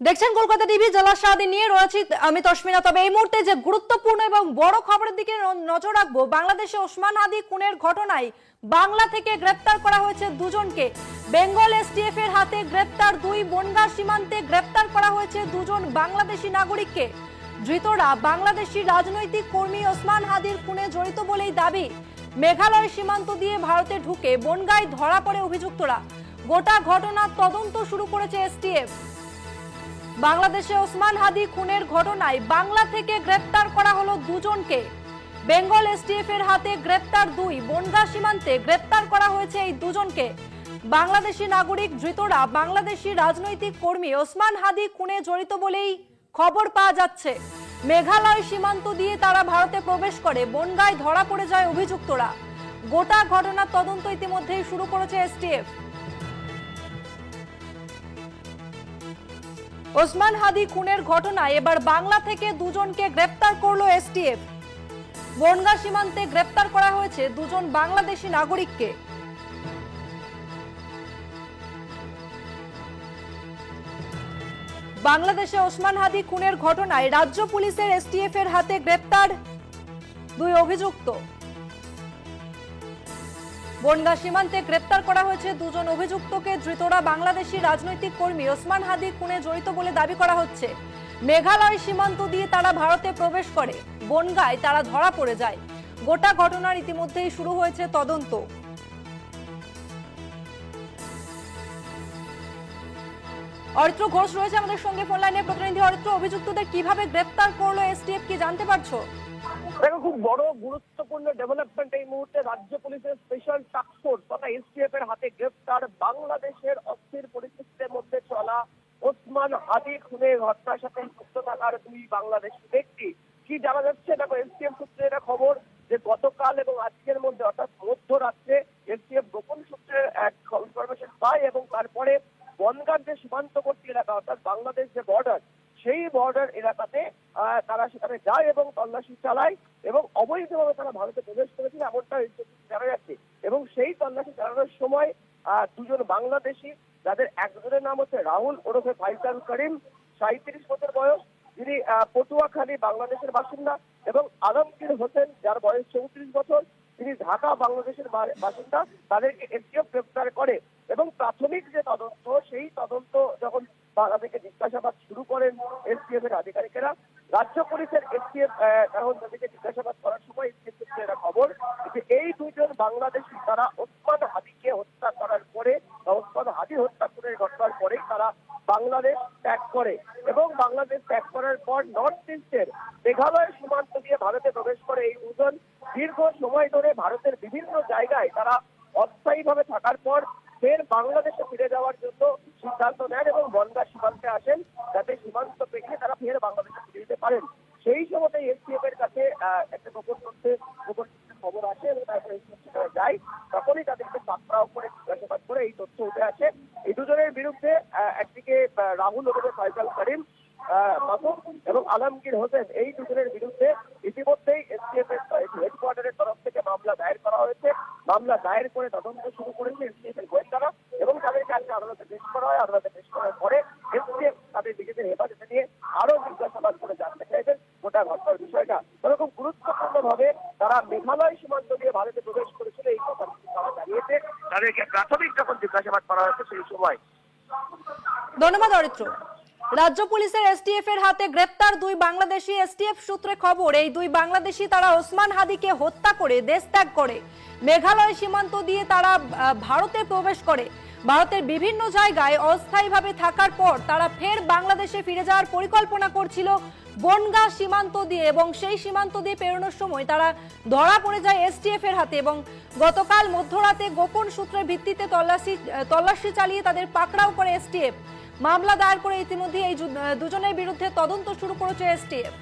দেখছেন কলকাতা টিভি। জেলা স্বাধীন নিয়ে রয়েছে আমি তসমিনা। তবে এই মুহূর্তে যে গুরুত্বপূর্ণ এবং বড় খবরের দিকে নজর রাখবো, বাংলাদেশে ওসমান হাদি খুনের ঘটনায় বাংলা থেকে গ্রেপ্তার করা হয়েছে দুজনকে। বেঙ্গল এসটিএফ এর হাতে গ্রেপ্তার দুই, বনগাঁ সীমান্তে গ্রেপ্তার করা হয়েছে দুজন বাংলাদেশি নাগরিককে। ধৃতরা বাংলাদেশি রাজনৈতিক কর্মী ওসমান হাদির খুনে জড়িত বলেই দাবি। মেঘালয় সীমান্ত দিয়ে ভারতে ঢুকে বনগাঁয় ধরা পড়ে অভিযুক্তরা। গোটা ঘটনার তদন্ত শুরু করেছে এসটিএফ। বাংলাদেশে ওসমান হাদি খুনের ঘটনায় বাংলা থেকে গ্রেপ্তার করা হলো দুজনকে। বেঙ্গল এসটিএফ এর হাতে গ্রেপ্তার দুই, বনগাঁ সীমান্তে গ্রেপ্তার করা হয়েছে এই দুজনকে। বাংলাদেশি নাগরিক ধৃতরা বাংলাদেশি রাজনৈতিক কর্মী ওসমান হাদি খুনে জড়িত বলেই খবর পাওয়া যাচ্ছে। মেঘালয় সীমান্ত দিয়ে তারা ভারতে প্রবেশ করে বনগাঁয় ধরা পড়ে যায় অভিযুক্তরা। গোটা ঘটনার তদন্ত ইতিমধ্যেই শুরু করেছে এসটিএফ। ওসমান হাদি খুনের ঘটনায় এবার বাংলা থেকে দুজনকে গ্রেপ্তার করলো এসটিএফ। বনগাঁ সীমান্তে গ্রেপ্তার করা হয়েছে দুজন বাংলাদেশি নাগরিককে। বাংলাদেশে ওসমান হাদি খুনের ঘটনায় রাজ্য পুলিশের এসটিএফ এর হাতে গ্রেপ্তার দুই অভিযুক্ত। বনগাঁ সীমান্তে গ্রেপ্তার করা হয়েছে দুজন অভিযুক্তকে। ধৃতরা বাংলাদেশি রাজনৈতিক কর্মী ওসমান হাদি খুনে জড়িত বলে দাবি করা হচ্ছে। মেঘালয় সীমান্ত দিয়ে তারা ভারতে প্রবেশ করে বনগাঁয় তারা ধরা পড়ে যায়। গোটা ঘটনার ইতিমধ্যেই শুরু হয়েছে তদন্ত। অরিত্র ঘোষ রয়েছে আমাদের সঙ্গে ফোন লাইনে। প্রতিনিধি অরিত্র, অভিযুক্তদের কিভাবে গ্রেপ্তার করলো এসটিএফ কি জানতে পারছো? দেখো, খুব বড় গুরুত্বপূর্ণ ডেভেলপমেন্ট এই মুহূর্তে। রাজ্য পুলিশের স্পেশাল টাস্ক ফোর্স তথা এসটিএফ এর হাতে গ্রেপ্তার বাংলাদেশের অস্থির পরিস্থিতির মধ্যে চলা ওসমান হাদি খুনের ঘটনার সাথে যুক্ত থাকার দুই বাংলাদেশি ব্যক্তি। কি জানা যাচ্ছে? দেখো, এসটিএফ সূত্রে এটা খবর যে গতকাল এবং আজকের মধ্যে অর্থাৎ মধ্যরাত্রে এসটিএফ গোপন সূত্রে এক ইনফরমেশন পায় এবং তারপরে বনগাঁর যে সীমান্তবর্তী এলাকা অর্থাৎ বাংলাদেশ যে বর্ডার, সেই বর্ডার এলাকাতে তারা সেখানে যায় এবং তল্লাশি চালায় এবং অবৈধভাবে তারা ভারতে প্রবেশ করেছিল এমনটা জানা যাচ্ছে। এবং সেই তল্লাশি চালানোর সময় দুজন বাংলাদেশি, যাদের একজনের নাম হচ্ছে রাহুল ওরফে ফাইসাল করিম, 37 বছর বয়স, যিনি পটুয়াখালী বাংলাদেশের বাসিন্দা, এবং আলমগীর হোসেন, যার বয়স 34 বছর, তিনি ঢাকা বাংলাদেশের বাসিন্দা। তাদেরকে এসটিএফ গ্রেপ্তার করে এবং প্রাথমিক যে তদন্ত, সেই তদন্ত যখন তাদেরকে জিজ্ঞাসাবাদ শুরু করেন এসটিএফ এর আধিকারিকেরা, রাজ্য পুলিশের এসটিএফ এখন তাদেরকে জিজ্ঞাসাবাদ করার সময় এসটিএফ সূত্রে একটা খবর যে এই দুইজন বাংলাদেশি তারা ওসমান হাদিকে হত্যা করার পরে, ওসমান হাদি হত্যা করে ঘটনার পরেই তারা বাংলাদেশ ত্যাগ করে এবং বাংলাদেশ ত্যাগ করার পর নর্থ ইস্টের মেঘালয় সীমান্ত দিয়ে ভারতে প্রবেশ করে। এই দুজন দীর্ঘ সময় ধরে ভারতের বিভিন্ন জায়গায় তারা অস্থায়ীভাবে থাকার পর ফের বাংলাদেশে ফিরে যাওয়ার জন্য সিদ্ধান্ত নেন এবং বনগাঁ সীমান্তে আসেন, যাতে সীমান্ত পেরিয়ে তারা ফের বাংলাদেশে ফিরে যেতে পারেন। সেই সময় এসটিএফ এর কাছে একটা গোপন খবর আসে এবং তারপরে সেখানে যায়। তখনই তাদেরকে পাকড়াও করে জিজ্ঞাসাবাদ করে এই তথ্য উঠে আসে। এই দুজনের বিরুদ্ধে একদিকে রাহুল ওরফে ফাইসাল করিম এবং আলমগীর হোসেন, এই দুজনের বিরুদ্ধে ইতিমধ্যেই এসটিএফ এর হেডকোয়ার্টারের তরফ থেকে মামলা দায়ের করা হয়েছে। মামলা দায়ের করে তদন্ত শুরু করেছে এসটিএফ এর গোয়েন্দারা এবং তাদেরকে আজকে আদালতে পেশ করা হয়। আদালতে পেশ করার পরে এসটিএফ তাদের নিজেদের হেফাজতে নিয়ে আরো জিজ্ঞাসাবাদ করে জানতে চাইবেন গোটা ঘটনার বিষয়টা। তবে খুব গুরুত্বপূর্ণ ভাবে তারা মেঘালয় সীমান্ত দিয়ে ভারতে প্রবেশ করেছিল এই কথা তারা জানিয়েছে। তাদেরকে প্রাথমিক যখন জিজ্ঞাসাবাদ করা হয়েছে সেই সময়। ধন্যবাদ অরিত্র। রাজ্য পুলিশের এসটিএফ এর হাতে গ্রেপ্তার দুই বাংলাদেশি। এসটিএফ সূত্রে খবর, এই দুই বাংলাদেশি তারা ওসমান হাদিকে হত্যা করে দেশ ত্যাগ করে মেঘালয় সীমান্ত দিয়ে তারা ভারতে প্রবেশ করে। ভারতের বিভিন্ন জায়গায় অস্থায়ীভাবে থাকার পর তারা ফের বাংলাদেশে ফিরে যাওয়ার পরিকল্পনা করছিল বনগাঁ সীমান্ত দিয়ে এবং সেই সীমান্ত দিয়ে পেরোনোর সময় তারা ধরা পড়ে যায় এসটিএফ এর হাতে এবং গতকাল মধ্যরাতে গোপন সূত্রের ভিত্তিতে তল্লাশি চালিয়ে তাদের পাকড়াও করে এসটিএফ। মামলা দায়ের করে ইতিমধ্যে এই দুজনের বিরুদ্ধে তদন্ত শুরু করেছে এসটিএফ।